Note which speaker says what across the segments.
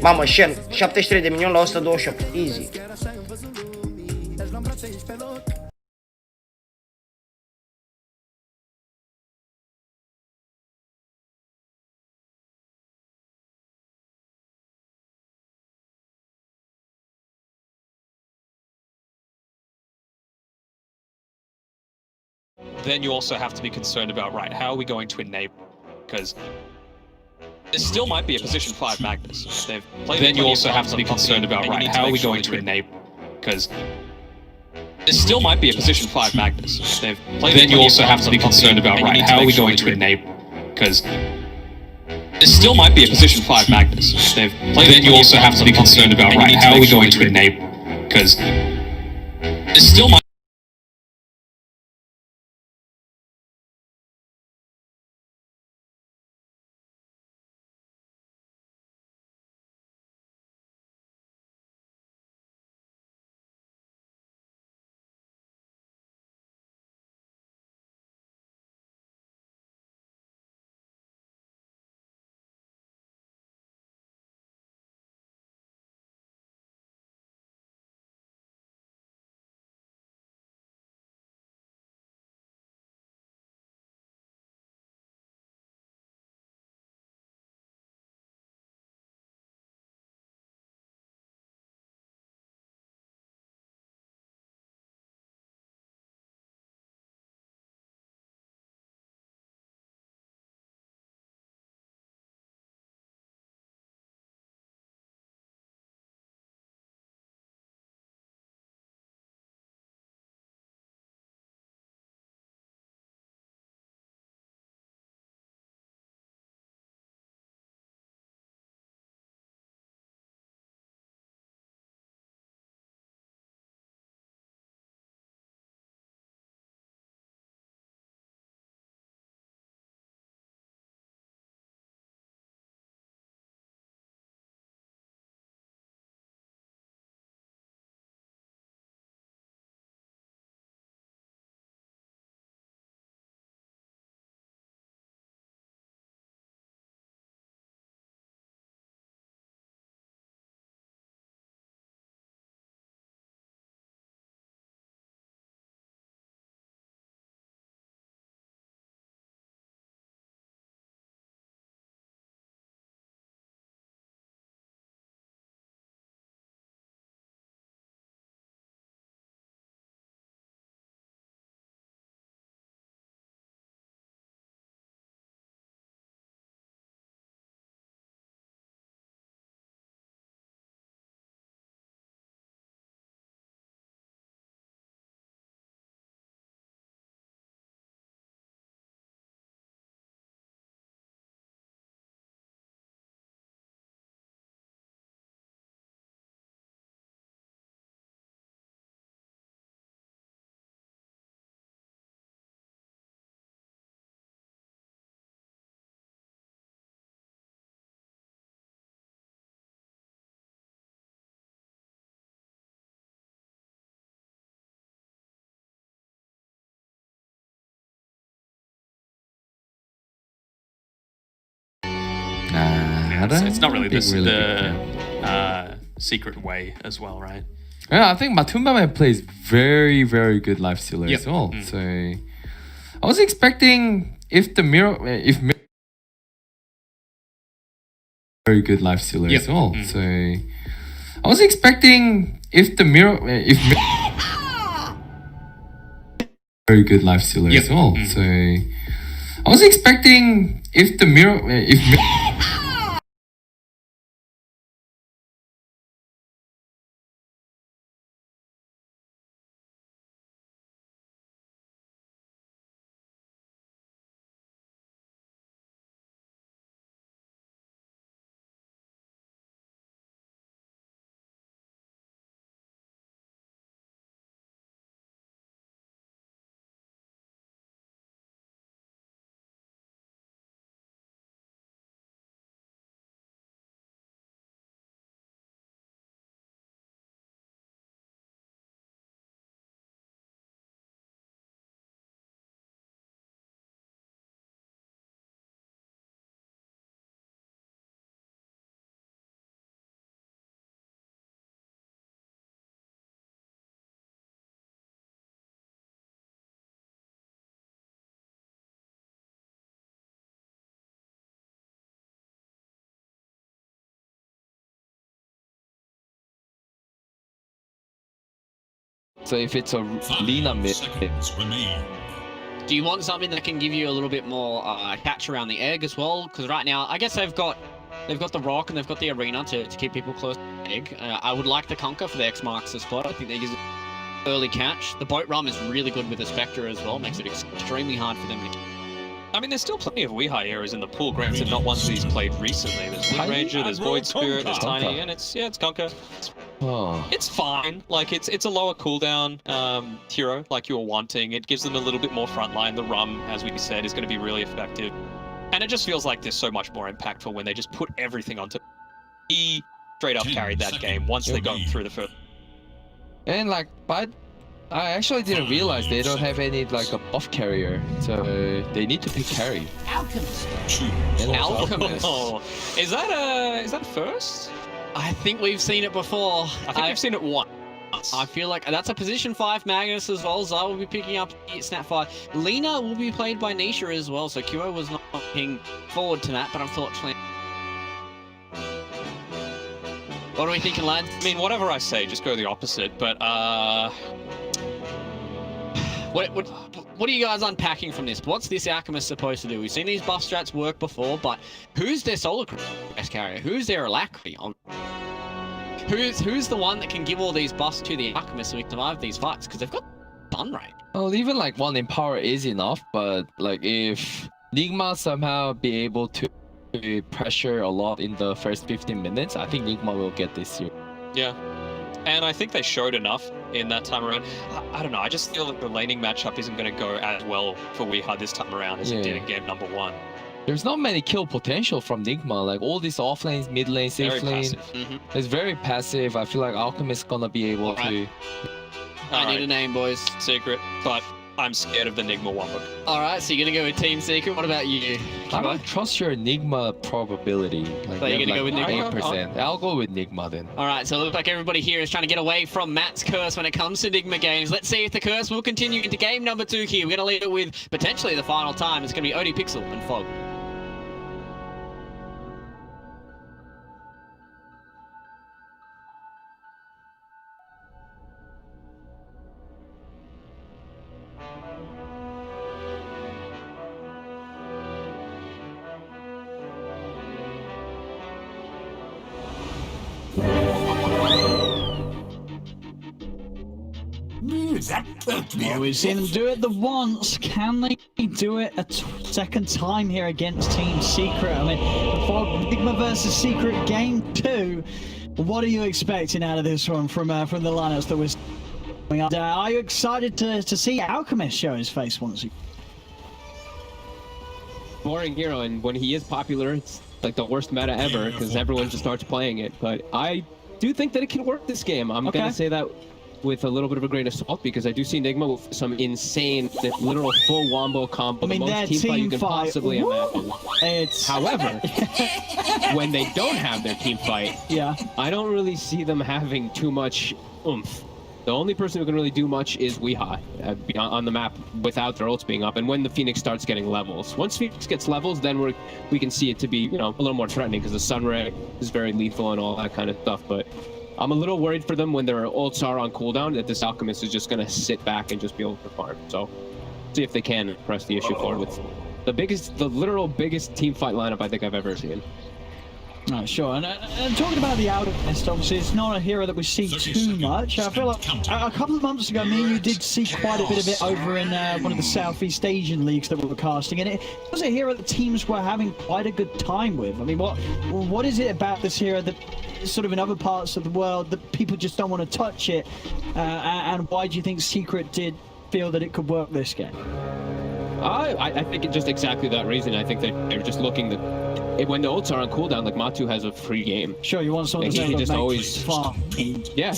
Speaker 1: Mamă, Shen, 73 de milioni la 128. Easy.
Speaker 2: Then you also have to be concerned about, right, how are we going to enable? Because there still might be a position 5 Magnus. Then you also have to be concerned about, right, how are we going to enable? Because there still might be a position 5 Magnus. Then you also have to be concerned about, right, how are we going to enable? Because there still might be a position 5 Magnus. Then you also have to be concerned about, right, how are we going to enable? Because there still might. It's not really the secret way as well, right?
Speaker 3: Yeah, I think Matumba plays very, very good life stealer as well. So I was expecting if very good life stealer as well. So I was expecting if very good life stealer as well. So I was expecting if
Speaker 4: So if it's a Lina mid,
Speaker 5: Do you want something that can give you a little bit more catch around the egg as well? Because right now, I guess they've got the rock and they've got the arena to keep people close to the egg. I would like the Conquer for the X marks the spot. I think they use early catch. The boat rum is really good with the Spectre as well. Makes it extremely hard for them to.
Speaker 2: I mean, there's still plenty of Weehai eras in the pool, granted not ones that he's played recently. There's Wind Ranger, there's Void Spirit, there's Tiny, and it's Conquer. It's fine. Like it's a lower cooldown hero, like you were wanting. It gives them a little bit more frontline. The rum, as we said, is going to be really effective, and it just feels like there's so much more impactful when they just put everything onto. He straight up carried that game once they got through the first.
Speaker 4: and like, but I actually didn't realize they don't have any like a buff carrier, so they need to pick carry.
Speaker 5: Alchemist.
Speaker 4: Alchemist.
Speaker 2: Oh, is that a first?
Speaker 5: I think we've seen it before.
Speaker 2: I think we've seen it once.
Speaker 5: I feel like that's a position 5 Magnus as well. Zai will be picking up Snap 5. Lina will be played by Nisha as well, so QO was not looking forward to that, but unfortunately. What are we thinking, lads?
Speaker 2: I mean, whatever I say, just go the opposite, but
Speaker 5: What are you guys unpacking from this? What's this Alchemist supposed to do? We've seen these buff strats work before, but who's their solo carrier? Who's their Alacrity? Who's the one that can give all these buffs to the Alchemist so we can survive these fights? Because they've got stun rate.
Speaker 4: Well, even like 1 in power is enough, but like if Nigma somehow be able to pressure a lot in the first 15 minutes, I think Nigma will get this year.
Speaker 2: yeah. And I think they showed enough in that time around. I don't know, I just feel that the laning matchup isn't going to go as well for Weehai this time around as it did in game number 1.
Speaker 4: There's not many kill potential from Nigma. Like all these off lanes, mid lane, safe lane, it's very passive. I feel like Alchemist gonna be able to.
Speaker 5: I need a name, boys.
Speaker 2: Secret, but I'm scared of the Nigma Wumbook.
Speaker 5: Alright, so you're gonna go with Team Secret. What about you?
Speaker 4: I don't trust your Nigma probability. Like,
Speaker 5: So you're gonna go with Nigma?
Speaker 4: 8%. I'll go with Nigma then.
Speaker 5: Alright, so it looks like everybody here is trying to get away from Matt's curse when it comes to Nigma games. Let's see if the curse will continue into game number 2 here. We're gonna lead it with potentially the final time. It's gonna be ODPixel and Fog.
Speaker 6: Well, we've seen them do it the once. Can they do it a second time here against Team Secret? I mean, for Nigma versus Secret game 2, what are you expecting out of this one from the lineups that we're seeing? Are you excited to see Alchemist show his face once again?
Speaker 7: Boring hero, and when he is popular, it's like the worst meta ever because everyone just starts playing it. But I do think that it can work this game. I'm gonna say that with a little bit of a grain of salt because I do see Nigma with some insane, literal full wombo combo.
Speaker 6: I mean,
Speaker 7: the most team fight you can possibly imagine. However, when they don't have their team fight, I don't really see them having too much oomph. The only person who can really do much is Weehai on the map without their ults being up, and when the Phoenix starts getting levels. Once Phoenix gets levels, then we can see it to be, you know, a little more threatening because the Sunray is very lethal and all that kind of stuff. But I'm a little worried for them when their ults are on cooldown that this Alchemist is just going to sit back and just be able to farm. So see if they can press the issue forward with the literal biggest team fight lineup I think I've ever seen.
Speaker 6: Oh, sure. And talking about the Alchemist, obviously, it's not a hero that we see too much. I feel like a couple of months ago, me and you did see quite a bit of it over in one of the Southeast Asian leagues that we were casting, and it was a hero that teams were having quite a good time with. I mean, what is it about this hero that sort of in other parts of the world that people just don't want to touch it, and why do you think Secret did feel that it could work this game?
Speaker 7: I think it's just exactly that reason. I think that they're just looking that when the ults are on cooldown, like Matu has a free game.
Speaker 6: Sure, you want someone
Speaker 7: like,
Speaker 6: to
Speaker 7: just always
Speaker 6: farm.
Speaker 7: Yeah,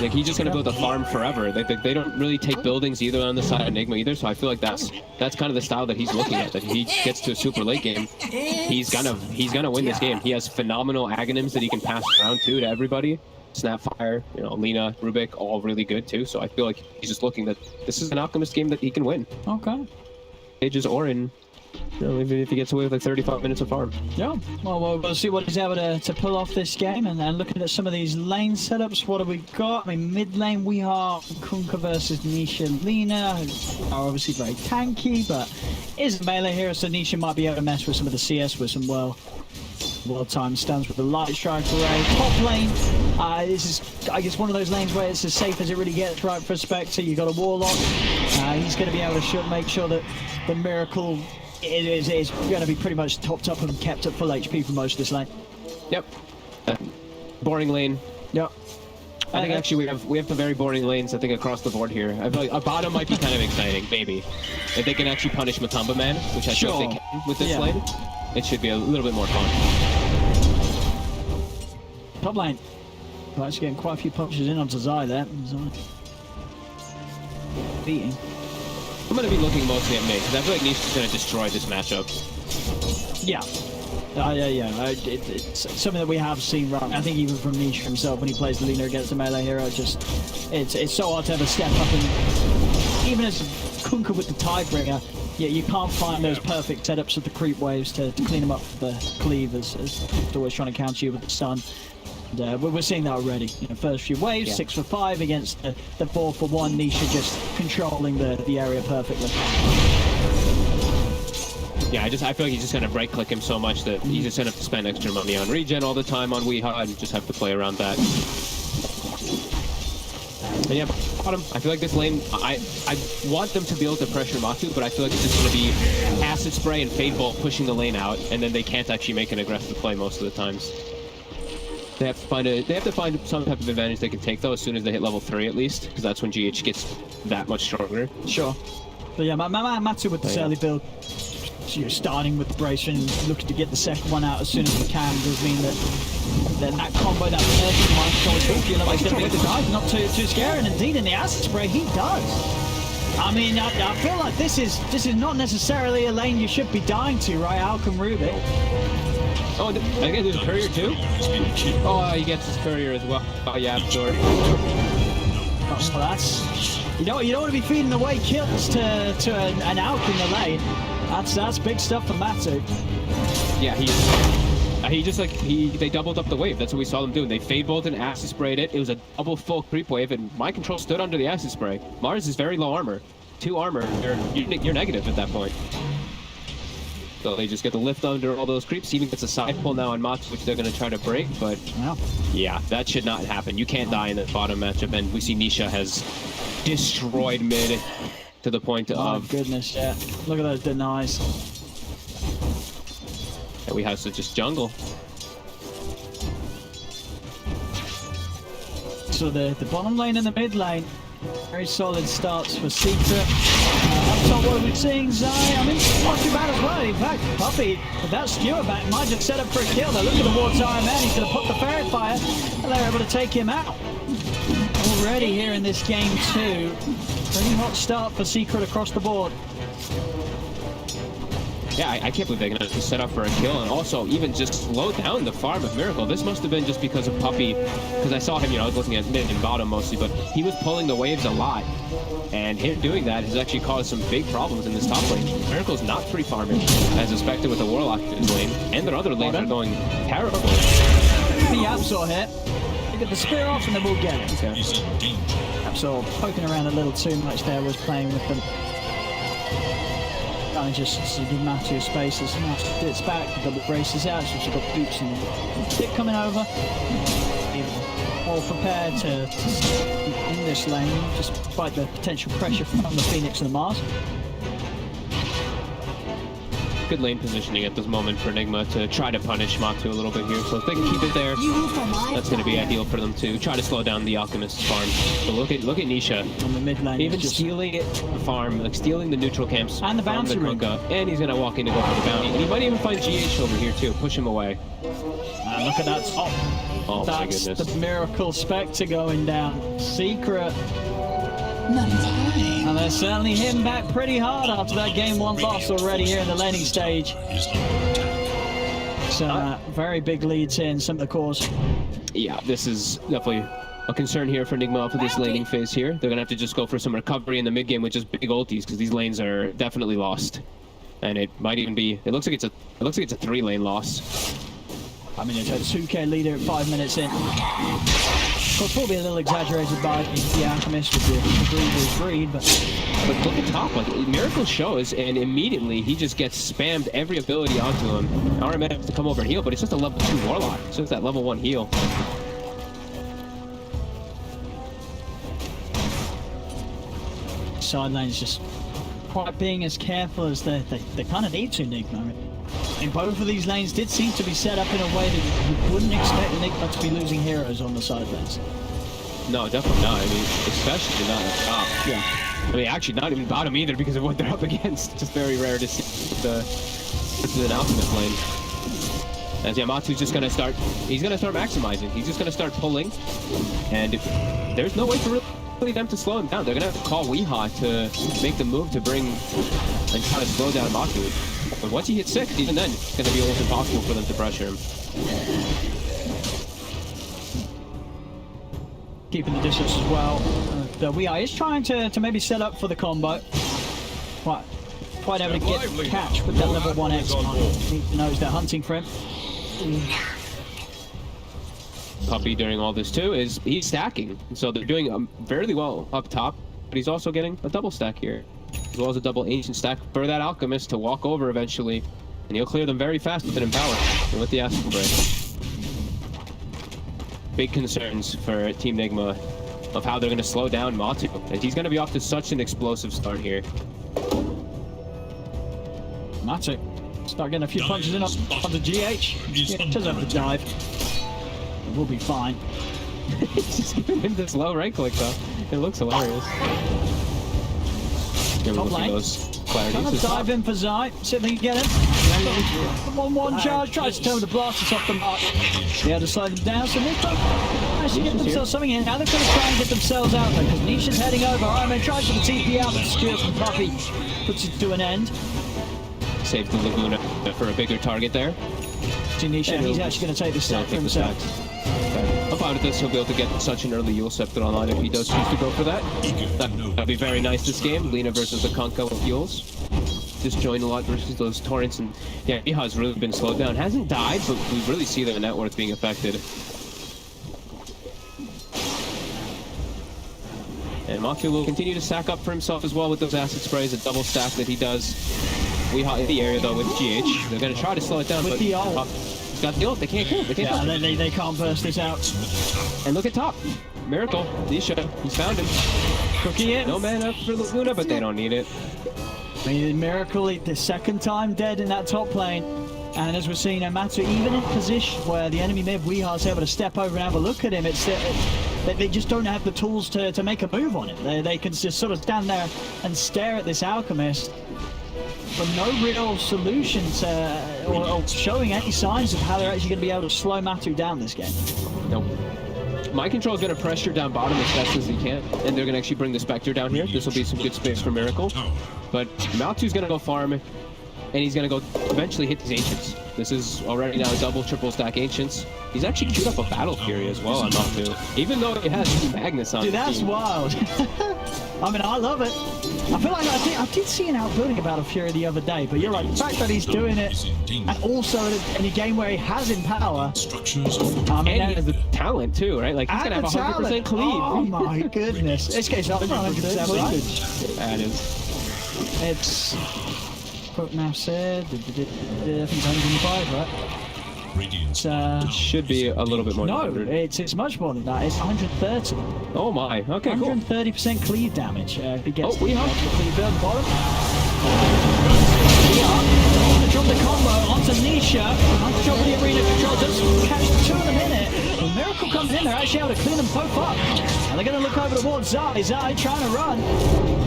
Speaker 7: like he's just gonna build a farm forever. They don't really take buildings either on the side of Nigma either. So I feel like that's kind of the style that he's looking at. That he gets to a super late game, he's gonna win this game. He has phenomenal agonyms that he can pass around to everybody. Snapfire, you know, Lina, Rubik, all really good too. So I feel like he's just looking that this is an Alchemist game that he can win.
Speaker 6: Okay.
Speaker 7: Ages or in Even if he gets away with like 35 minutes of farm.
Speaker 6: Yeah, well, we'll see what he's able to pull off this game. And looking at some of these lane setups, what have we got? I mean, mid lane we have Kunkka versus Nisha Lina, who are obviously very tanky, but is a melee hero, so Nisha might be able to mess with some of the CS with some well time stuns with the light strike array. Top lane, this is, I guess, one of those lanes where it's as safe as it really gets, right, for Spectre. You got a Warlock. He's going to be able to make sure that the Miracle is going to be pretty much topped up and kept at full HP for most of this lane.
Speaker 7: Yep. Boring lane.
Speaker 6: Yep.
Speaker 7: I think actually we have the very boring lanes, I think, across the board here. I feel like a bottom might be kind of exciting, maybe. If they can actually punish Matamba Man, which I feel like they can with this lane, it should be a little bit more fun.
Speaker 6: Top lane. Well, actually getting quite a few punches in onto Zai there. Zai beating.
Speaker 7: I'm going to be looking mostly at mid, because I feel like Nisha's going to destroy this matchup.
Speaker 6: Yeah. It's something that we have seen, right? I think even from Nisha himself when he plays the Lina against a melee hero, it's so hard to ever step up, and even as Kunkka with the Tidebringer, you can't find those perfect setups with the creep waves to clean them up for the cleave as always trying to counter you with the stun. And, we're seeing that already. First few waves, 6 for 5 against the 4 for 1. Nisha just controlling the area perfectly.
Speaker 7: Yeah, I feel like he's just going to right-click him so much that he's just going to have to spend extra money on regen all the time on Weeha and just have to play around that. And yeah, bottom, I feel like this lane, I want them to be able to pressure Matu, but I feel like it's just going to be Acid Spray and Fade Bolt pushing the lane out, and then they can't actually make an aggressive play most of the times. They have to find some type of advantage they can take, though, as soon as they hit level 3 at least, because that's when GH gets that much stronger.
Speaker 6: Sure. But yeah, Matu with this early build, you're starting with the brace and looking to get the second one out as soon as you can, does mean that combo, that first might feel like it's going to be the dive, not too scary, and indeed in the Acid Spray he does. I mean, I feel like this is not necessarily a lane you should be dying to, right, Alchem Rubik?
Speaker 7: Oh, I guess there's a courier too? Oh, he gets his courier as well. Oh yeah, I'm sure.
Speaker 6: Oh, well, that's... You don't want to be feeding away kills to an Alk in the lane. That's big stuff for Matu.
Speaker 7: Yeah, they doubled up the wave. That's what we saw them do. They Fade Bolted and Acid Sprayed it. It was a double full creep wave, and my control stood under the Acid Spray. Mars is very low armor. 2 armor, you're negative at that point. So they just get the lift under all those creeps. Even gets a side pull now on Matu, which they're going to try to break, but yeah, that should not happen. You can't die in the bottom matchup, and we see Nisha has destroyed mid to the point of...
Speaker 6: Oh goodness, yeah. Look at those denies.
Speaker 7: And we have to just jungle.
Speaker 6: So the bottom lane and the mid lane, very solid starts for Secret. Up top, what we're seeing, Zai, I mean, not too bad as well. In fact, Puppey, with that skewer back, might just set up for a kill. Now look at the wartime man, he's going to put the fairy fire, and they're able to take him out. Already here in this game too, pretty hot start for Secret across the board.
Speaker 7: Yeah, I can't believe they're going to set up for a kill, and also even just slow down the farm of Miracle. This must have been just because of Puppey, because I saw him, I was looking at mid and bottom mostly, but he was pulling the waves a lot, and him doing that has actually caused some big problems in this top lane. Miracle's not free farming, as expected with the Warlock in his lane, and their other lanes are going terrible.
Speaker 6: The Absol hit. They get the spear off and they will get it. Okay. Absol poking around a little too much there, was playing with them. Trying to just give Matu space as Matu gets back, double braces out, so she's got boots and stick coming over. All prepared to in this lane, despite the potential pressure from the Phoenix and the Mars.
Speaker 7: Good lane positioning at this moment for Nigma to try to punish Matu a little bit here. So if they can keep it there, that's going to be ideal for them to try to slow down the Alchemist's farm. But look at Nisha.
Speaker 6: On the mid lane,
Speaker 7: even stealing the farm, like stealing the neutral camps
Speaker 6: and the bounty ring.
Speaker 7: And he's going to walk in to go for the bounty. And he might even find GH over here too. Push him away.
Speaker 6: And look at that top.
Speaker 7: Oh my goodness.
Speaker 6: That's the Miracle Spectre going down. Secret. And they're certainly hitting back pretty hard after that game 1 loss already here in the laning stage. So very big leads here in some of the cores.
Speaker 7: Yeah, this is definitely a concern here for Nigma for this laning phase here. They're going to have to just go for some recovery in the mid game with just big ultis, because these lanes are definitely lost. and it might even be. It looks like it's a 3-lane loss.
Speaker 6: I mean, it's a 2K leader at 5 minutes in. Of course, probably a little exaggerated by the Alchemist with the greed, but
Speaker 7: look at top, like Miracle shows, and immediately he just gets spammed every ability onto him. RMN has to come over and heal, but it's just a level 2 Warlock. It's just that level 1 heal.
Speaker 6: Side lane's just quite being as careful as they kind of need to, Nigma. And both of these lanes did seem to be set up in a way that you wouldn't expect Nigma to be losing heroes on the side lanes.
Speaker 7: No, definitely not. I mean, especially not at top.
Speaker 6: Yeah.
Speaker 7: I mean, actually not even bottom either because of what they're up against. Just very rare to see this is an Alchemist lane. As Yamatu's just gonna start, he's gonna start maximizing. He's just gonna start pulling, and there's no way for really them to slow him down. They're gonna have to call Weehaw to make the move to bring and try to slow down Matu. But once he hits 6, even then, it's gonna be almost impossible for them to pressure him.
Speaker 6: Keeping the distance as well. Weehaw is trying to maybe set up for the combo. Quite able to get catch with that level 1 X. He knows they're hunting for him.
Speaker 7: Puppy during all this too is he's stacking, so they're doing fairly well up top, but he's also getting a double stack here, as well as a double ancient stack for that Alchemist to walk over eventually, and he'll clear them very fast with an Empower and with the Astral Break. Big concerns for Team Nigma of how they're going to slow down Matu, and he's going to be off to such an explosive start here.
Speaker 6: Matu start getting a few punches in on the GH. Yeah, doesn't have to dive. We'll be fine.
Speaker 7: He's just giving him this low right click though. It looks hilarious.
Speaker 6: Top lane. Trying to dive in for Zai. See if they can get him. 1-1 charge. Tries to turn the blasters off the mark. They had to slow them down. So Nigma managed to get themselves something in. Now they're going to try and get themselves out there because Nisha's heading over. Ironman tries to the TP out, but secures from Puppy. Puts it to an end.
Speaker 7: Saved the Laguna for a bigger target there.
Speaker 6: Nisha, he's actually going to take the stack for himself.
Speaker 7: How about this? He'll be able to get such an early Yule Scepter online if he does choose to go for that. That'd be very nice this game. Lina versus the Kunkka with Yules. Just join a lot versus those torrents, and yeah, Iha's really been slowed down. Hasn't died, but we really see their net worth being affected. And Matu will continue to stack up for himself as well with those acid sprays, a double stack that he does. Weehaw in the area though with GH. They're going to try to slow it down,
Speaker 6: with
Speaker 7: but
Speaker 6: the ult.
Speaker 7: He's got the ult. They can't kill him. They can't kill him.
Speaker 6: They can't burst this out.
Speaker 7: And look at top. Miracle. Nisha. He's found him.
Speaker 6: Cookie it.
Speaker 7: No mana for Laguna, but they don't need it.
Speaker 6: I mean, Miracle, the second time dead in that top lane. And as we're seeing, Matu even in position where the enemy mid Weeha's able to step over and have a look at him, they just don't have the tools to make a move on it. They can just sort of stand there and stare at this Alchemist, but no real solutions or showing any signs of how they're actually going to be able to slow Matu down this game.
Speaker 7: Nope. Mind Control is going to pressure down bottom as fast as he can, and they're going to actually bring the Spectre down here. This will be some good space for Miracle. But Matu's going to go farm, and he's going to go eventually hit these Ancients. This is already now a double, triple stack Ancients. He's actually queued up a Battle Fury as well on Matu, even though he has Magnus on.
Speaker 6: Dude, that's wild. I mean, I love it. I feel like I did see an outbuilding about a Fury the other day, but you're right. The fact that he's doing it, and also in a game where he has Empower, I mean,
Speaker 7: and he has the talent too, right? Like he's gonna have 100% cleave.
Speaker 6: Oh my goodness! This game's not 100% cleavage.
Speaker 7: That is.
Speaker 6: It's. Quote now said. I think it's 105, right?
Speaker 7: Should be a little bit more.
Speaker 6: No,
Speaker 7: than
Speaker 6: it's much more than that. It's 130.
Speaker 7: Oh my. Okay, cool.
Speaker 6: 130% cleave damage. If he gets
Speaker 7: we have
Speaker 6: the cleave at the bottom. Drop the combo onto Nisha. Onto drop the arena control. Does catch 2 in a minute. When Miracle comes in, they're actually able to clean them both up. And they're going to look over towards Zai. Zai trying to run.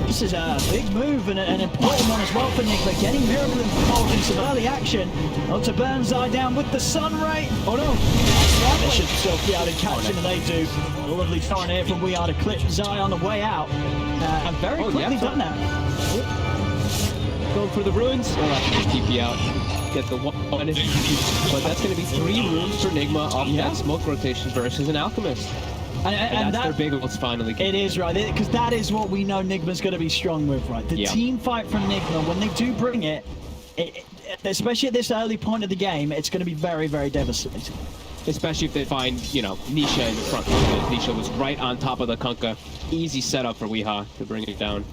Speaker 6: This is a big move and an important one as well for Nigma. Getting Miracle involved in some early action. On to burn Zai down with the Sun Ray. Oh no. They should still be able to catch him, and they do. A lovely torrent here from We Are to clip Zai on the way out. And very quickly done that.
Speaker 7: Going for the ruins. We'll have to just TP out. Get the one. But that's going to be 3 runes for Nigma off that smoke rotation versus an Alchemist. And that's their big ults finally.
Speaker 6: It is, right, because that is what we know Nigma's going to be strong with, right? The team fight from Nigma, when they do bring it, especially at this early point of the game, it's going to be very, very devastating.
Speaker 7: Especially if they find, you know, Nisha in the front. Nisha was right on top of the Kunkka. Easy setup for Weehaw to bring it down.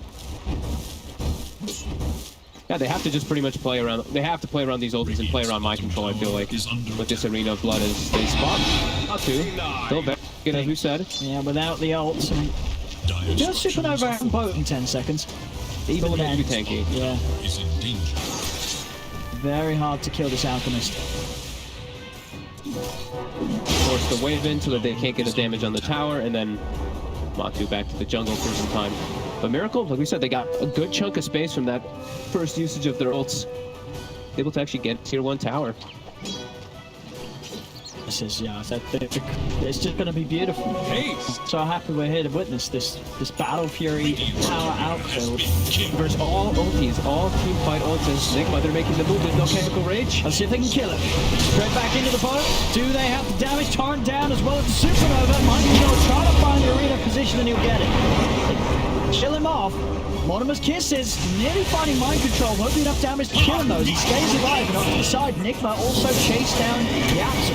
Speaker 7: Yeah, they have to just pretty much play around. They have to play around these ultis and play around mind control, I feel like, with this Arena of Blood as they spot. Not two. Still very good, as we said.
Speaker 6: Yeah, without the ults. I mean, just Supernova and boat in 10 seconds.
Speaker 7: Even
Speaker 6: Still
Speaker 7: with
Speaker 6: dead.
Speaker 7: tanky.
Speaker 6: Yeah. Very hard to kill this Alchemist.
Speaker 7: Force the wave in so that they can't get the damage on the tower, and then Matu back to the jungle for some time. But Miracle, like we said, they got a good chunk of space from that first usage of their ults. Able to actually get tier 1 tower.
Speaker 6: This is, yeah, it's just going to be beautiful. So happy we're here to witness this Battle Fury power outbuild.
Speaker 7: Versus all ultis, all team fight ultis. Nigma, they're making the move. There's no chemical rage.
Speaker 6: Let's see if they can kill it. Straight back into the boat. Do they have the damage? Torrent down as well as the Supernova. Mind control, try to find the arena position and he'll get it. Chill him off. Mortimer's Kisses, nearly finding mind control, won't be enough damage to kill him though. He stays alive, and off to the side, Nigma also chased down Yapsu.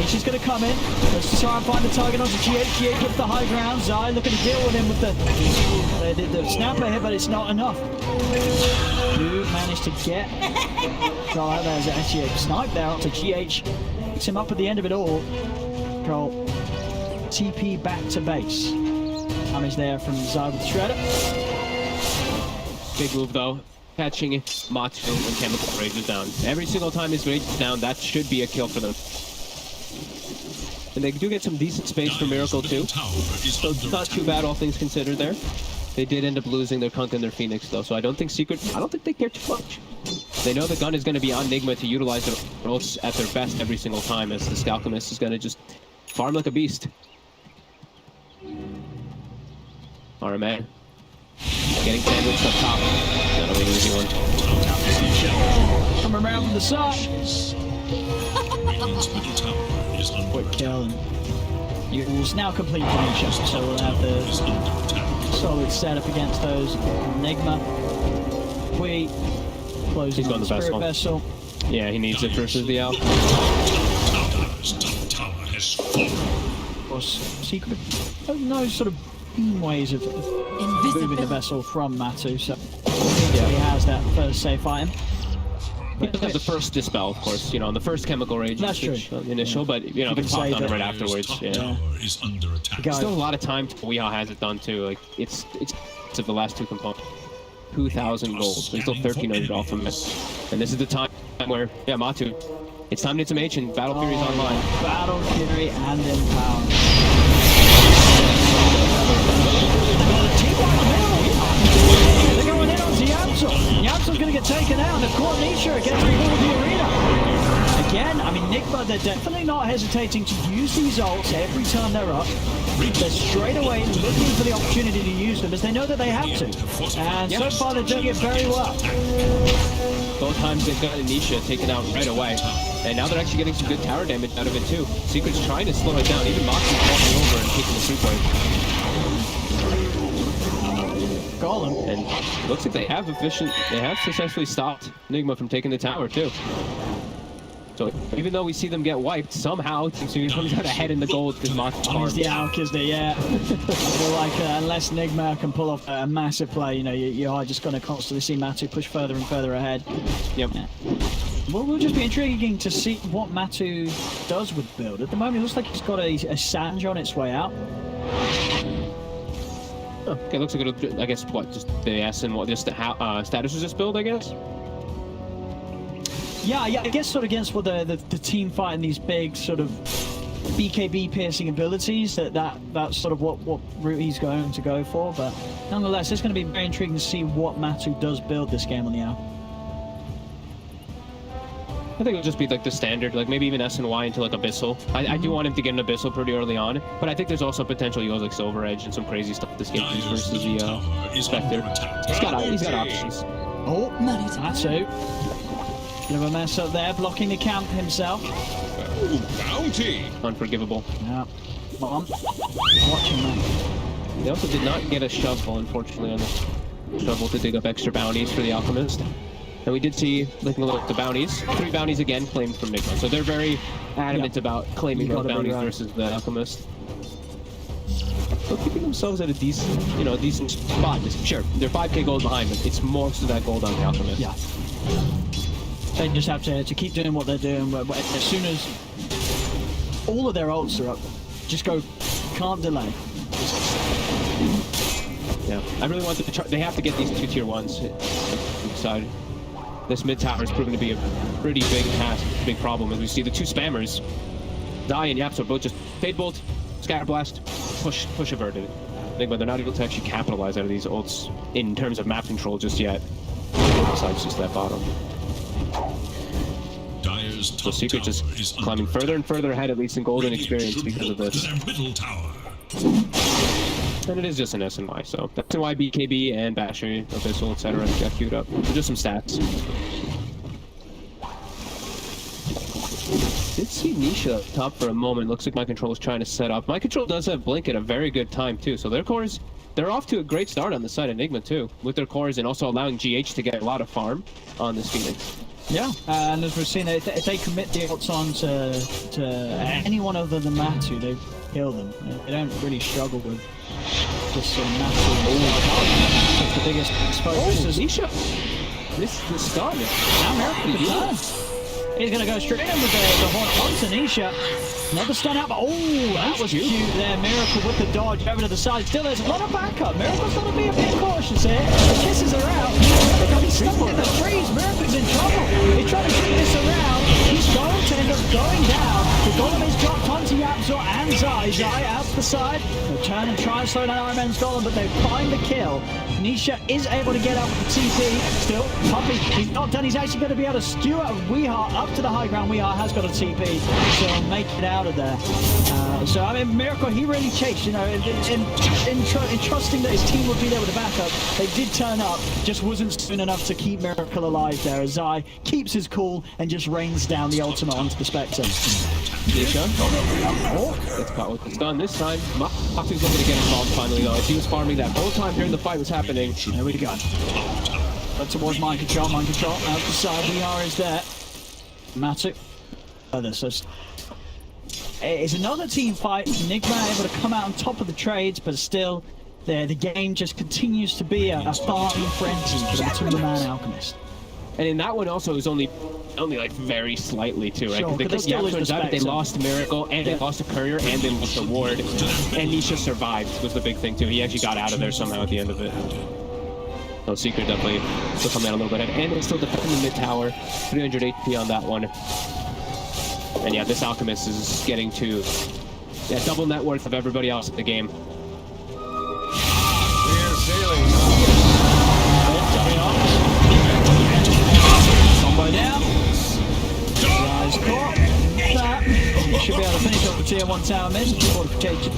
Speaker 6: She's going to come in. Let's try and find the target onto GH. GH with the high ground. Zai looking to deal with him with the snapper here, but it's not enough. Do manage to get control out there. There's actually a snipe there onto GH. Picks him up at the end of it all. Control TP back to base. Damage there from Zai with the Shredder.
Speaker 7: Big move though. Catching Matu when chemical rage is down. Every single time his rage is down, that should be a kill for them. And they do get some decent space for Miracle too. So it's not too bad, all things considered there. They did end up losing their Kunkka and their Phoenix though, so I don't think they care too much. They know the gun is going to be on Nigma to utilize their ults at their best every single time, as the Alchemist is going to just farm like a beast. RMA. Getting sandwiched up top. That'll be an easy one.
Speaker 6: Come around from the side. Quick kill. And Yule's now complete finish, so we'll have the solid setup against those. Nigma. We closing on the Spirit Vessel.
Speaker 7: Yeah, he needs it versus the Alp.
Speaker 6: Of course, secret. No sort of ways of moving the vessel from Matu, so yeah, he has that first safe item.
Speaker 7: He does have the first dispel, of course, you know, on the first chemical rage.
Speaker 6: That's true.
Speaker 7: Initial, yeah. But you know, they popped on it right afterwards. Yeah.
Speaker 8: Is under attack.
Speaker 7: Still a lot of time till Weehaw has it done too. Like it's of the last two components. 2,000 gold. There's still 1,300 off from it. And this is the time where, yeah, Matu, it's time to get some H and Battle Fury's online.
Speaker 6: Battle Fury and Empower. They're going in on Yapsu. Yapsu's going to get taken out, and the Court Nisha gets rid of the arena. Again, I mean, Nigma, they're definitely not hesitating to use these ults every time they're up. They're straight away looking for the opportunity to use them, as they know that they have to. And so far, they're doing it very well.
Speaker 7: Both times they've got Anisha taken out right away. And now they're actually getting some good tower damage out of it too. Secret's trying to slow it down. Even Moxie's walking over and taking the 3 point.
Speaker 6: Golem.
Speaker 7: And looks like they have successfully stopped Nigma from taking the tower too. So even though we see them get wiped, somehow he comes out ahead in the gold because Moxie's farmed.
Speaker 6: He's the Alk, isn't he? Yeah. I feel like unless Nigma can pull off a massive play, you know, you are just going to constantly see Matu push further and further ahead.
Speaker 7: Yep.
Speaker 6: Yeah. Well, will just be intriguing to see what Matu does with build. At the moment, it looks like he's got a Sanj on its way out.
Speaker 7: Oh, okay, looks like it'll, I guess, what, just the S and what, just the status of this build, I guess?
Speaker 6: Yeah, I guess sort of against what the team fighting these big sort of BKB piercing abilities, that's sort of what route he's going to go for. But nonetheless, it's going to be very intriguing to see what Matu does build this game on the hour.
Speaker 7: I think it'll just be like the standard, like maybe even S and Y into like Abyssal. I do want him to get an Abyssal pretty early on, but I think there's also potential he goes like Silver Edge and some crazy stuff this game versus the Spectre. He's got options.
Speaker 6: Oh, Matu. Bit of a mess up there, blocking the camp himself.
Speaker 8: Ooh, bounty!
Speaker 7: Unforgivable.
Speaker 6: Yeah. Mom. Watching that.
Speaker 7: They also did not get a shovel, unfortunately, on the shovel to dig up extra bounties for the Alchemist. And we did see, looking a look at the bounties, 3 bounties again claimed from Nigma. So they're very adamant about claiming those bounties versus the Alchemist. They're keeping themselves at a decent, decent spot. Sure, they're 5k gold behind, but it's most of that gold on the Alchemist.
Speaker 6: Yeah. They just have to keep doing what they're doing. As soon as all of their ults are up, just go, can't delay.
Speaker 7: Yeah, I really want to they have to get these 2 tier 1s inside. This mid tower is proving to be a pretty big task, big problem, as we see the 2 spammers, Die and Yaps are both just Fade Bolt, Scatter Blast, push averted. I think, but they're not able to actually capitalize out of these ults in terms of map control just yet. Besides just that bottom. So Secret just climbing further and further ahead, at least in golden experience, because of this. And it is just an SNY, so that's why BKB and Basher, Abyssal, etc. got queued up. So just some stats. Did see Nisha up top for a moment. Looks like My Control is trying to set up. My Control does have Blink at a very good time too, so their cores, they're off to a great start on the side of Nigma too, with their cores and also allowing GH to get a lot of farm on this Phoenix.
Speaker 6: Yeah, and as we've seen, if they commit the ults on to anyone other than Matu, they kill them. They don't really struggle with just Matu. That's the biggest focus.
Speaker 7: Nisha! This stun.
Speaker 6: Now Miracle with the turn. He's going to go straight in with the horn onto Nisha. Another stun out, but that was cute there. Miracle with the dodge over to the side. Still there's a lot of backup. Miracle's got to be a bit cautious here. The kisses are out. They're going to be stuck in the freeze. Miracle's in trouble. He's trying to shoot this around. He's going to end up going down. The golem is dropped onto Yapzor and Zai. Zai out the side. They'll turn and try and slow down Iron Man's golem, but they find the kill. Nisha is able to get up with the TP. Still, Puppy, he's not done. He's actually going to be able to skewer Weehaw up to the high ground. Weehaw has got a TP, so he'll make it out of there. So, I mean, Miracle, he really chased, in trusting that his team would be there with the backup. They did turn up, just wasn't soon enough to keep Miracle alive there, as Zai keeps his cool and just rains down the ultimate onto the Spectre.
Speaker 7: Nisha. Gets caught with the stun this time. Matu's looking to get involved finally, though. He was farming that whole time during the fight was happening.
Speaker 6: There we go. Up towards Mind Control, out the side, Weehaw is there. Matu. It's another team fight. Nigma able to come out on top of the trades, but still, the game just continues to be a farming frenzy for the two-man Alchemist.
Speaker 7: And in that one also, it was only like very slightly too, right?
Speaker 6: Sure,
Speaker 7: Because they lost Miracle, and they lost a Courier, and they lost a Ward, and Nisha survived was the big thing too. He actually got out of there somehow at the end of it. So Secret definitely still coming out a little bit ahead, and they're still defending the mid tower. 300 HP on that one. And yeah, this Alchemist is getting to double net worth of everybody else in the game.
Speaker 6: Combo down. Rise caught. That should be able to finish off the tier 1 tower mid. Fortification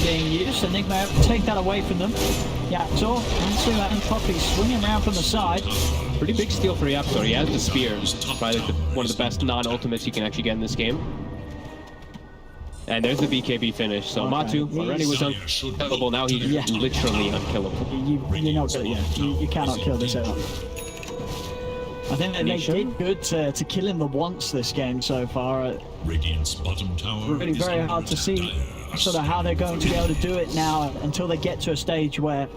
Speaker 6: being used. Enigma able to take that away from them. Yapzor into that and Puppy swinging around from the side.
Speaker 7: Pretty big steal for Yapzor. He has the spear. Probably one of the best non-ultimates you can actually get in this game. And there's the BKB finish. So Matu already was unkillable. Now he's literally unkillable.
Speaker 6: You're not gonna, you cannot kill this out. I think that they did good to kill him the once this game so far.
Speaker 8: Radiant's bottom tower
Speaker 6: really very hard to see sort of how they're going to be able to do it now until they get to a stage where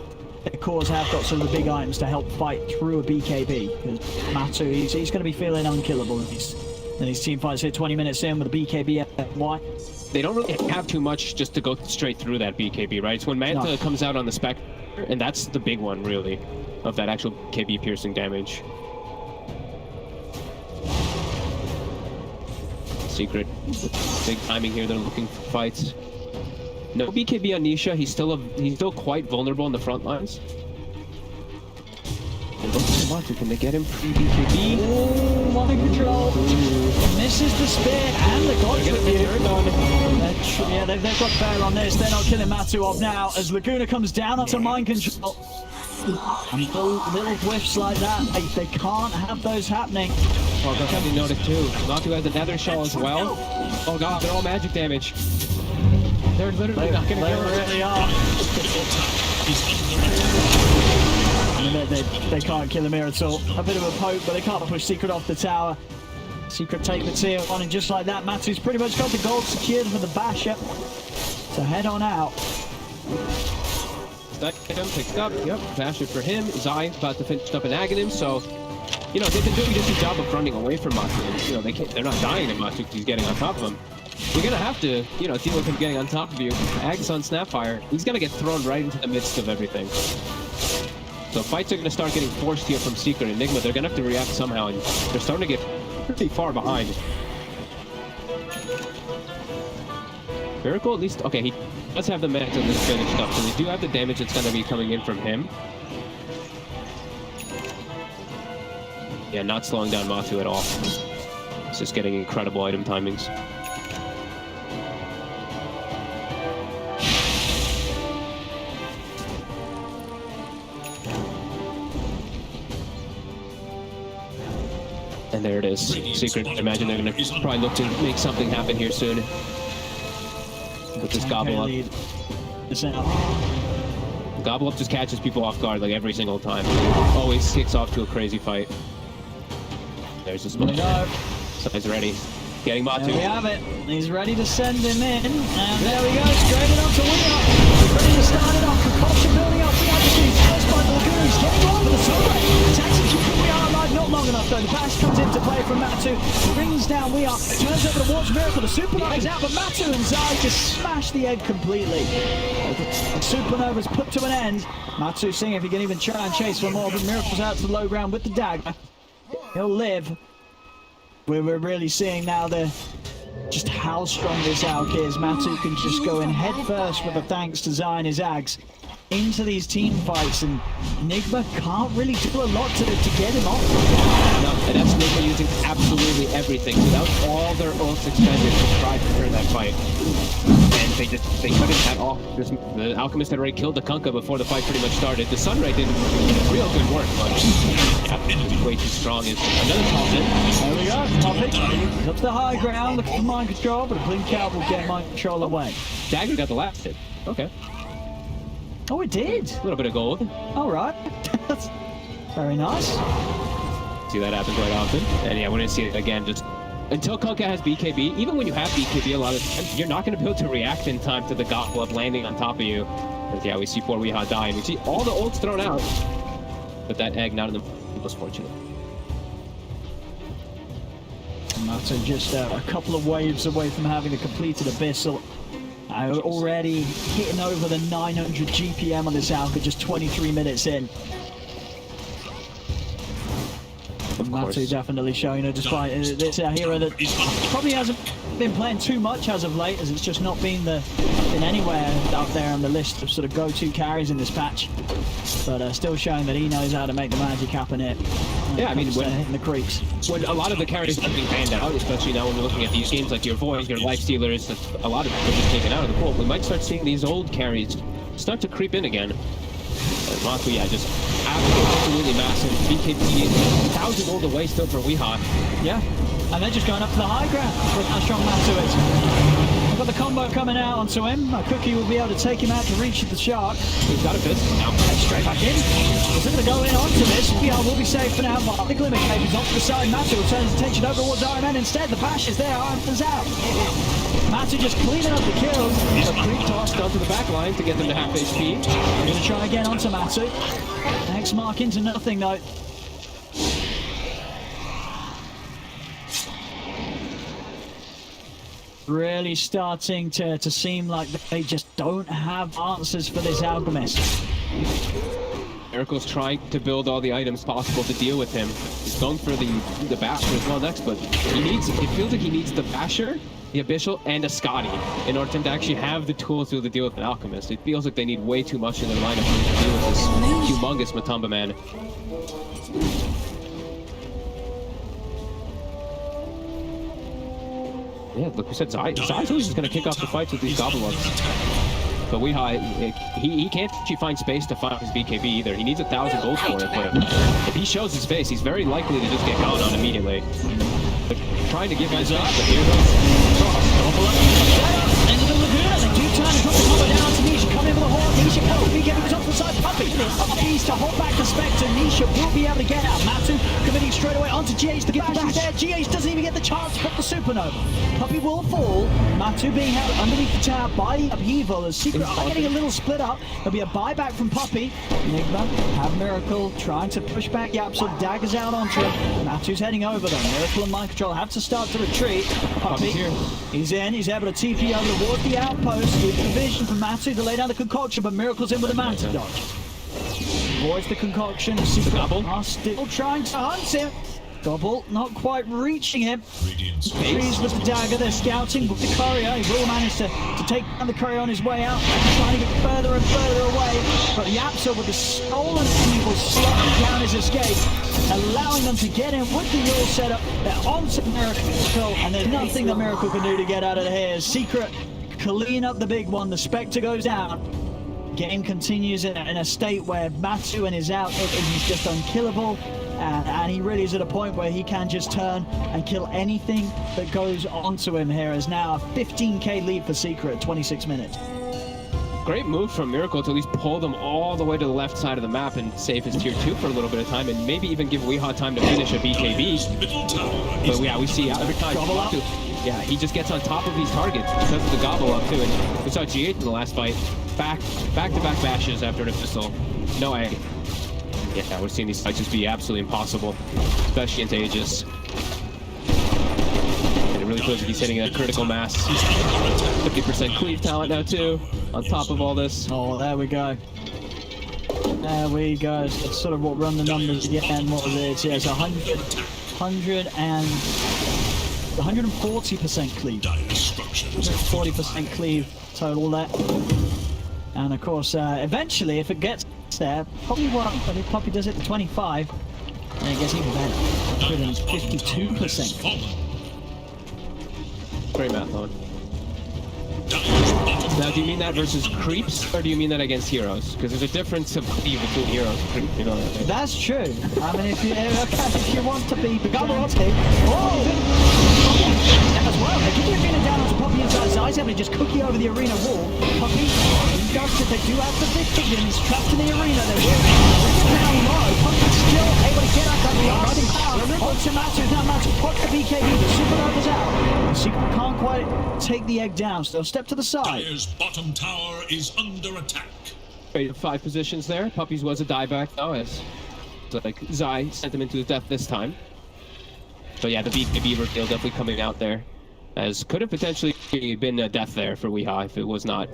Speaker 6: their cores have got some of the big items to help fight through a BKB. Because Matu, he's going to be feeling unkillable in these team fights here 20 minutes in with the BKB. Why?
Speaker 7: They don't really have too much just to go straight through that BKB, right? It's when Manta comes out on the Spectre, and that's the big one, really, of that actual KB piercing damage. Secret, big timing here. They're looking for fights. No BKB on Nisha. He's still quite vulnerable in the front lines. Can they get him pre-BKB?
Speaker 6: Oh, Mind Control. Misses the spear and the God Tribute. Yeah, they've got fair on this. They're not killing Matu off now as Laguna comes down onto Mind Control. And little whiffs like that, they can't have those happening.
Speaker 7: Oh, that's something noted too. Matu has a nether shell as well. Oh god, they're all magic damage. They're literally not gonna kill him.
Speaker 6: They really are. that they can't kill him here at all. A bit of a poke, but they can't push Secret off the tower. Secret take the tier on, and just like that, Matu's pretty much got the gold secured for the basher. So head on out.
Speaker 7: Item picked up. Yep, basher for him. Zai about to finish up an Aghanim, so you know they've been doing a good job of running away from Matu. And, you know they're not dying at Matu because he's getting on top of them. You're gonna have to, you know, deal with him getting on top of you. Ags on Snapfire, he's gonna get thrown right into the midst of everything. So fights are gonna start getting forced here from Secret and Nigma. They're gonna have to react somehow, and they're starting to get pretty far behind. Miracle, at least, okay, he does have the meds on this finished up, so they do have the damage that's gonna be coming in from him. Yeah, not slowing down Matu at all. It's just getting incredible item timings. And there it is. Secret, I imagine they're going to probably look to make something happen here soon. With this Gobble Up. Gobble Up just catches people off guard like every single time. Always kicks off to a crazy fight. There's the smoke. So he's ready. Getting Matu.
Speaker 6: There we have it. He's ready to send him in. And there we go. Straight it up to Winner. Ready to start it off. Concussion building up. We have to see first by the Lagoon. He's getting off with the sunlight. It's executed. We are alive. Not long enough though. The bash comes into play from Matu. Brings down We Are. Turns over towards Miracle. The Supernova's out, but Matu and Zai just smash the egg completely. The Supernova's put to an end. Matu seeing if he can even try and chase for more, but Miracle's out to the low ground with the dagger. He'll live. We're really seeing now just how strong this Alk is. Matu can just go in head first with the thanks to Zai and his Ags into these team fights, and Nigma can't really do a lot to get him off.
Speaker 7: No, and that's Nigma using absolutely everything. Without all their ults expended to try to turn that fight. And they couldn't at all. The Alchemist had already killed the Kunkka before the fight pretty much started. The Sunray did real good work, but yeah, way too strong. Is another top hit.
Speaker 6: There we go, top hit. He's up to the high ground, looking for mind control, but a blink out will get mind control away.
Speaker 7: Dagger got the last hit. Okay.
Speaker 6: Oh, it did.
Speaker 7: A little bit of gold.
Speaker 6: All right. That's very nice.
Speaker 7: See that happen quite often. And yeah, when I see it again, just until Kunkka has BKB, even when you have BKB, a lot of times you're not going to be able to react in time to the Gobble Up landing on top of you. Because yeah, we see 4 Weehaw die, and we see all the ults thrown out. But that egg not in the most fortunate.
Speaker 6: Matu just a couple of waves away from having the completed Abyssal. Already hitting over the 900 GPM on this Alka, just 23 minutes in. Matu definitely showing, despite this hero that probably hasn't been playing too much as of late, as it's just not been anywhere up there on the list of sort of go-to carries in this patch. But still showing that he knows how to make the magic happen here.
Speaker 7: Yeah, I mean, when
Speaker 6: hitting the creeps.
Speaker 7: When a lot of the carries are being banned out, especially now when we're looking at these games like your Void, your Life Stealers, a lot of them are just taken out of the pool. We might start seeing these old carries start to creep in again. Matu, yeah, just absolutely massive. BKB, 1,000 gold away still for Weehaw.
Speaker 6: Yeah, and they're just going up to the high ground with how strong Matu is. We've got the combo coming out onto him. A Cookie will be able to take him out to reach the shark.
Speaker 7: He's got a fist. Now,
Speaker 6: straight back in. He's going to go in onto this. Weehaw will be safe for now, but the Glimmer Cape is off to the side. Matu will turn his attention over towards Iron Man instead. The bash is there. Iron Man's out. Matu just cleaning up the kills.
Speaker 7: A creep tossed onto the back line to get them to half HP.
Speaker 6: We're going to try again onto Matu. X mark into nothing though. Really starting to seem like they just don't have answers for this Alchemist.
Speaker 7: Miracle's trying to build all the items possible to deal with him. He's going for the Basher as well next, but it feels like he needs the Basher, the Abyssal, and a Scotty in order to actually have the tools to deal with an Alchemist. It feels like they need way too much in their lineup to deal with this humongous Matumba man. Yeah, look, we said Zai's just going to kick off the fights with these Gobble Ups. But Weehaw, he can't actually find space to find his BKB either. He needs 1,000 gold for it, but if he shows his face, he's very likely to just get gone on immediately. They're trying to give guys up, but here goes
Speaker 6: Into the Laguna, they do turn and drop the combo down to Nisha. Come in with a horn, Nisha comes, BKB was off the side, Puppy. He's to hold back the Spectre. Nisha will be able to get out. Matu committing straight away onto GH. The bash is there. GH doesn't even get the chance to put the supernova. Puppey will fall. Matu being held underneath the tower by the upheaval. As Secret are getting a little split up. There'll be a buyback from Puppey. Nigma have Miracle trying to push back Yapsel. Daggers out onto him. Matu's heading over though. Miracle and Mind Control have to start to retreat. Puppey, he's in. He's able to TP over towards the outpost with the vision from Matu to lay down the concoction, but Miracle's in with a Manta dodge. Avoids the concoction. Secret are still trying to hunt him. Double, not quite reaching him. Freeze with the dagger, they're scouting with the courier. He will manage to take down the courier on his way out, trying to get further and further away. But Yapsa with the stolen evil slowing down his escape, allowing them to get in with the Yule setup. They're on to Miracle, and there's nothing that Miracle can do to get out of here. Secret clean up the big one, the Spectre goes down. Game continues in a state where Matu and his outlook is just unkillable. And he really is at a point where he can just turn and kill anything that goes onto him here. Is now a 15k lead for Secret, 26 minutes.
Speaker 7: Great move from Miracle to at least pull them all the way to the left side of the map and save his tier 2 for a little bit of time, and maybe even give Weehaw time to finish a BKB. But yeah, we see every time he just gets on top of these targets because of the gobble up too. And we saw GH in the last fight, back-to-back bashes after an Abyssal. No egg. Yeah, we're seeing these fights just be absolutely impossible, especially into Aegis. And it really feels like he's hitting a critical mass. 50% cleave talent now too, on top of all this.
Speaker 6: Oh, there we go. There we go. That's sort of what run the numbers again. What was it? Yeah, it's 140% cleave. 140% cleave total there. And of course, eventually, if it gets there, probably won't, but if Puppey does it to 25, then it gets even better. 152%.
Speaker 7: Great math, Owen. Now, do you mean that versus creeps, or do you mean that against heroes? Because there's a difference of cleave between heroes and creeps, you know that, right?
Speaker 6: That's true. I mean, if you want to be pedantic, as well. They keep getting down onto Puppey inside his eyes, having to just cookie over the arena wall. Puppey, they do have the victim. He's trapped in the arena. They're down low. Puppey's still able to get up that riding power. Onto Matu, now Matu put the BKB. The Supernova's out. The Secret can't quite take the egg down, so they'll step to the side.
Speaker 8: Dire's bottom tower is under attack.
Speaker 7: 5 positions there. Puppey's was a dieback though, as like Zai sent him into his death this time. So yeah, the BKB reveal definitely coming out there, as could have potentially been a death there for Weehaw if it was not.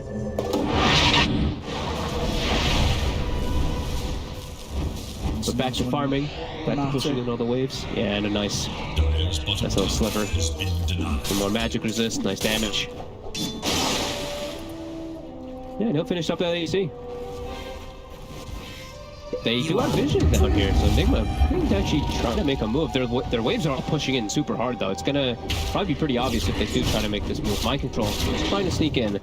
Speaker 7: But back to farming, back to pushing in all the waves. Yeah, and a nice little sliver. Some more magic resist, nice damage. Yeah, and he'll finish up that AC. They do have vision down here, so Nigma could actually try to make a move. Their waves are all pushing in super hard, though. It's gonna probably be pretty obvious if they do try to make this move. Mind Control is trying to sneak in.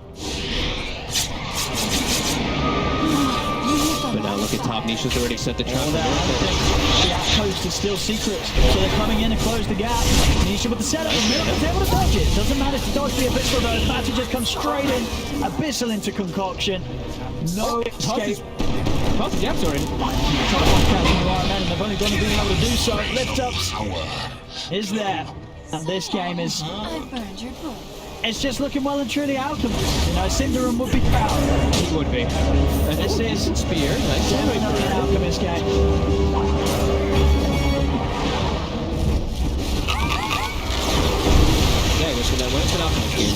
Speaker 7: But now look at top. Nisha's already set the trap.
Speaker 6: The outpost is still Secret, so they're coming in to close the gap. Nisha with the setup, and Miracle's able to dodge it. Doesn't manage to dodge the Abyssal though. Matu just comes straight in. Abyssal into Concoction. No escape.
Speaker 7: Toss Japs already.
Speaker 6: They've only going to be able to do so. Lift ups is there. And this game is... It's just looking well and truly Alchemist. You know, Cinderum would be proud.
Speaker 7: He would be. And this is Spear. Nice.
Speaker 6: Definitely an Alchemist game.
Speaker 7: Yeah, we're seeing that when it's an Alchemist game.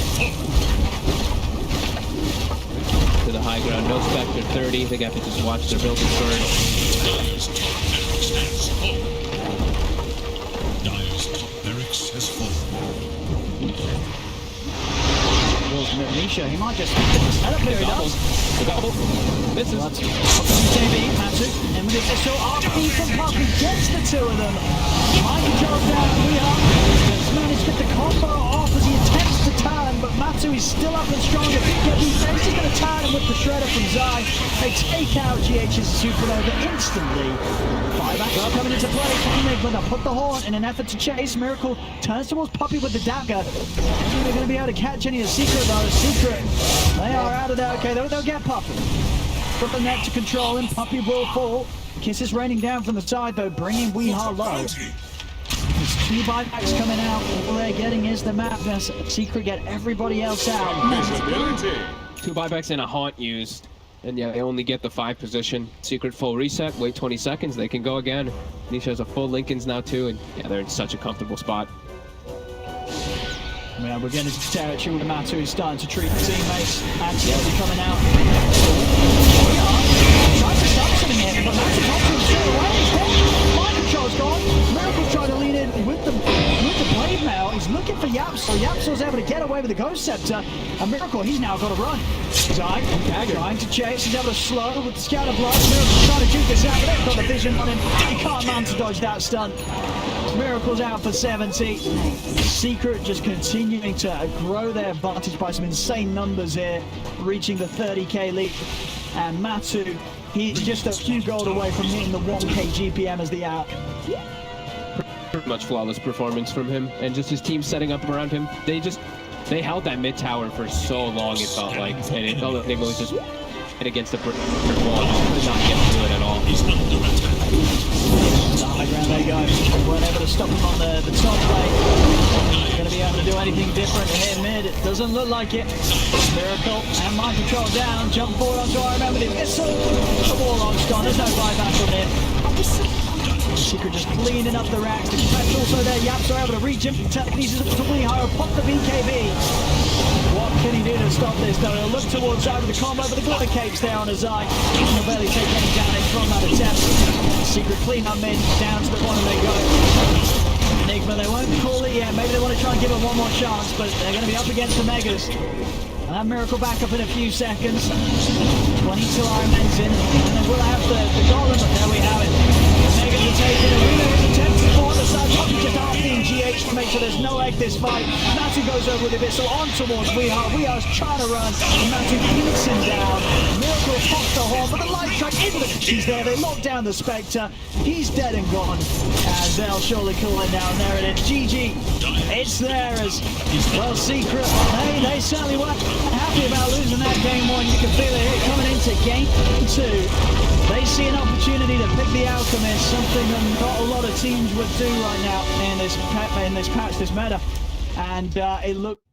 Speaker 7: To the high ground, no Spectre 30. They have to just watch their buildings burn.
Speaker 8: Dire's top barracks has fallen.
Speaker 6: Nisha, he might just get the setup here. He does.
Speaker 7: The double. Misses.
Speaker 6: JB, Matu, and with this so RP from Puppey gets the two of them. Mind Control's down, Weehaw managed to get the combo off as he attempts to turn, but Matu is still up and stronger. BKB is going to turn him with the shredder from Zai. They take out GH's Supernova instantly. Buyback are coming into play from Nigma. They'll put the horn in an effort to chase. Miracle turns towards Puppey with the dagger. They're going to be able to catch any of Secret though. Secret, they are out of there. Okay, they'll get Puppey. Put the net to control him. Puppey will fall. Kisses raining down from the side though, bringing Weeha low. There's 2 buybacks coming out. All they're getting is the madness. Secret get everybody else out.
Speaker 7: 2 buybacks and a haunt used. And yeah, they only get the 5 position. Secret full reset, wait 20 seconds, they can go again. Nisha has a full Lincolns now too, and yeah, they're in such a comfortable spot.
Speaker 6: Yeah, we're getting into territory with Matu who's starting to treat the teammates. Absolutely coming out. Trying to stop something here, but Matu's not to straight away. Mind control's gone. Miracle's trying to lean in with the blade mail. He's looking for Yapso. Yapso's able to get away with the Ghost Scepter. And Miracle, he's now got to run. Zai trying to chase. He's able to slow with the Scatter Blood. Miracle's trying to juke this out, but they've got the vision on him. He can't man to dodge that stun. Miracle's out for 70. Secret just continuing to grow their advantage by some insane numbers here, reaching the 30k lead. And Matu, he's just a few gold away from hitting the 1k GPM as the out.
Speaker 7: Pretty much flawless performance from him, and just his team setting up around him. They held that mid tower for so long, it felt like, and it felt like Nigma was just hit against the brick wall, just could not get through it at all.
Speaker 6: High ground they go. Weren't able to stop him on the top lane. Going to be able to do anything different here mid. It doesn't look like it. Miracle and mind control down. Jump forward onto our remember the whistle. The Warlock's gone. There's no buyback on him. Secret just cleaning up the racks. The defense also there. Yaps are able to reach him. Telekinesis to Weeha. Pop the BKB. What can he do to stop this though? He'll look towards Zai with the combo, but the glitter capes there on his eye. He'll barely take any damage from that attempt. Secret clean up mid, down to the bottom they go. Nigma, they won't call it yet. Maybe they want to try and give him one more chance, but they're going to be up against the Megas. And that Miracle back up in a few seconds. 22 Iron Men's in, and then we'll have the Golem, but there we have it. Megas are taking a really attempted for the side. Probably just asking GH to make sure there's no egg this fight. Matu goes over with a bit, so on towards Weeha. Weeha's trying to run, and Matu beats him down. Miracle pops the horn, but the light strike in the she's there. They lock down the Spectre. He's dead and gone, as they'll surely call it down. There it is. GG. It's there as well. Secret. They certainly weren't happy about losing that game 1. You can feel it here coming into game 2. They see an opportunity to pick the Alchemist, something that not a lot of teams would do right now in this patch, this meta, and it looked